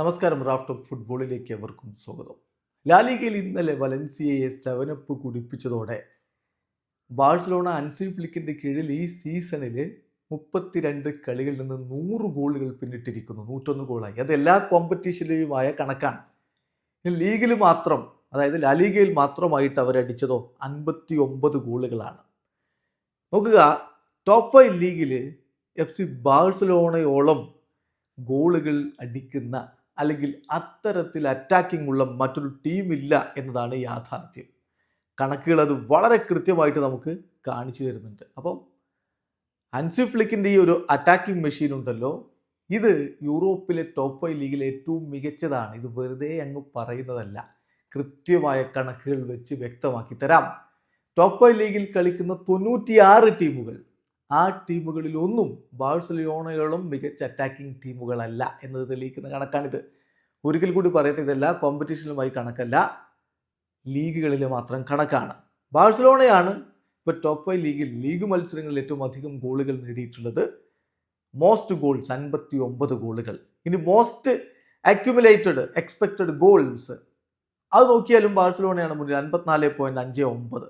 നമസ്കാരം. Raf talk ഫുട്ബോളിലേക്ക് എവർക്കും സ്വാഗതം. ലാലിഗയിൽ ഇന്നലെ വലൻസിയയെ 7-അപ്പ് കുടിപ്പിച്ചതോടെ ബാഴ്സലോണ അൻസി ഫ്ലിക്കിന്റെ കീഴിൽ ഈ സീസണിൽ 32 കളികളിൽ നിന്ന് 100 ഗോളുകൾ പിന്നിട്ടിരിക്കുന്നു. 101 ഗോളായി. അത് എല്ലാ കോമ്പറ്റീഷനിലുമായ കണക്കാണ്. ലീഗിൽ മാത്രം, അതായത് ലാലിഗയിൽ മാത്രമായിട്ട് അവരടിച്ചതോ 59 ഗോളുകളാണ്. നോക്കുക, ടോപ്പ് 5 ലീഗിൽ FC ബാഴ്സലോണയോളം ഗോളുകൾ അടിക്കുന്ന അല്ലെങ്കിൽ അത്തരത്തിൽ അറ്റാക്കിംഗ് ഉള്ള മറ്റൊരു ടീമില്ല എന്നതാണ് യാഥാർത്ഥ്യം. കണക്കുകൾ അത് വളരെ കൃത്യമായിട്ട് നമുക്ക് കാണിച്ചു തരുന്നുണ്ട്. അപ്പം ഹൻസി ഫ്ലിക്കിൻ്റെ ഈ ഒരു അറ്റാക്കിംഗ് മെഷീൻ ഉണ്ടല്ലോ, ഇത് യൂറോപ്പിലെ ടോപ്പ് 5 ലീഗിലെ ഏറ്റവും മികച്ചതാണ്. ഇത് വെറുതെ അങ്ങ് പറയുന്നതല്ല, കൃത്യമായ കണക്കുകൾ വെച്ച് വ്യക്തമാക്കി തരാം. ടോപ്പ് 5 ലീഗിൽ കളിക്കുന്ന 96 ടീമുകൾ, ആ ടീമുകളിലൊന്നും ബാഴ്സലോണയോളം മികച്ച അറ്റാക്കിംഗ് ടീമുകളല്ല എന്നത് തെളിയിക്കുന്ന കണക്കാണിത്. ഒരിക്കൽ കൂടി പറയട്ടെ, ഇതെല്ലാ കോമ്പറ്റീഷനുമായി കണക്കല്ല, ലീഗുകളിലെ മാത്രം കണക്കാണ്. ബാഴ്സലോണയാണ് ഇപ്പോൾ ടോപ്പ് 5 ലീഗിൽ ലീഗ് മത്സരങ്ങളിൽ ഏറ്റവും അധികം ഗോളുകൾ നേടിയിട്ടുള്ളത്. മോസ്റ്റ് ഗോൾസ് 59 ഗോളുകൾ. ഇനി മോസ്റ്റ് അക്യുമുലേറ്റഡ് എക്സ്പെക്റ്റഡ് ഗോൾസ് അത് നോക്കിയാലും ബാഴ്സലോണയാണ് മുന്നിൽ, 54.59.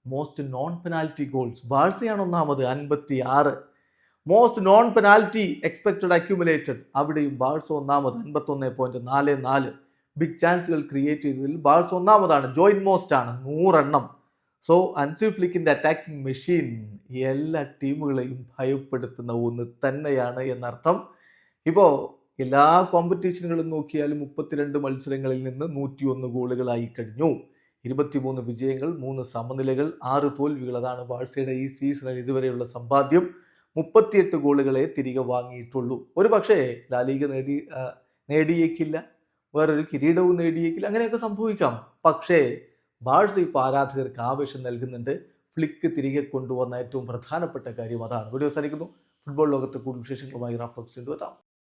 മോസ്റ്റ് നോൺ പെനാൽറ്റി ഗോൾസ് ബാഴ്സയാണ് ഒന്നാമത്, 56. Most non penalty expected accumulated അവിടെയും ബാഴ്സ ഒന്നാമത്, 51.44. ബിഗ് ചാൻസുകൾ ക്രിയേറ്റ് ചെയ്തതിൽ ബാഴ്സ ഒന്നാമതാണ്, ജോയിന്റ് മോസ്റ്റ് ആണ്, 100 എണ്ണം. സോ ഹൻസി ഫ്ലിക്കിന്റെ അറ്റാക്കിംഗ് മെഷീൻ എല്ലാ ടീമുകളെയും ഭയപ്പെടുത്തുന്ന ഒന്ന് തന്നെയാണ് എന്നർത്ഥം. ഇപ്പോൾ എല്ലാ കോമ്പറ്റീഷനുകളും നോക്കിയാലും 32 മത്സരങ്ങളിൽ നിന്ന് 101 ഗോളുകളായി കഴിഞ്ഞു. 23 വിജയങ്ങൾ, 3 സമനിലകൾ, 6 തോൽവികൾ. അതാണ് ബാഴ്സയുടെ ഈ സീസണിൽ ഇതുവരെയുള്ള സമ്പാദ്യം. 38 ഗോളുകളെ തിരികെ വാങ്ങിയിട്ടുള്ളൂ. ഒരു പക്ഷേ ലാലിഗ നേടിയേക്കില്ല, വേറൊരു കിരീടവും നേടിയേക്കില്ല, അങ്ങനെയൊക്കെ സംഭവിക്കാം. പക്ഷേ ബാഴ്സ ഇപ്പോൾ ആരാധകർക്ക് ആവേശം നൽകുന്നുണ്ട്. ഫ്ലിക്ക് തിരികെ കൊണ്ടുവന്ന ഏറ്റവും പ്രധാനപ്പെട്ട കാര്യം അതാണ്. വീഡിയോ അവസാനിക്കുന്നു. ഫുട്ബോൾ ലോകത്ത് കൂടുതൽ വിശേഷങ്ങളുമായി റാഫ് ടോക്സ് കൊണ്ടുവരാം.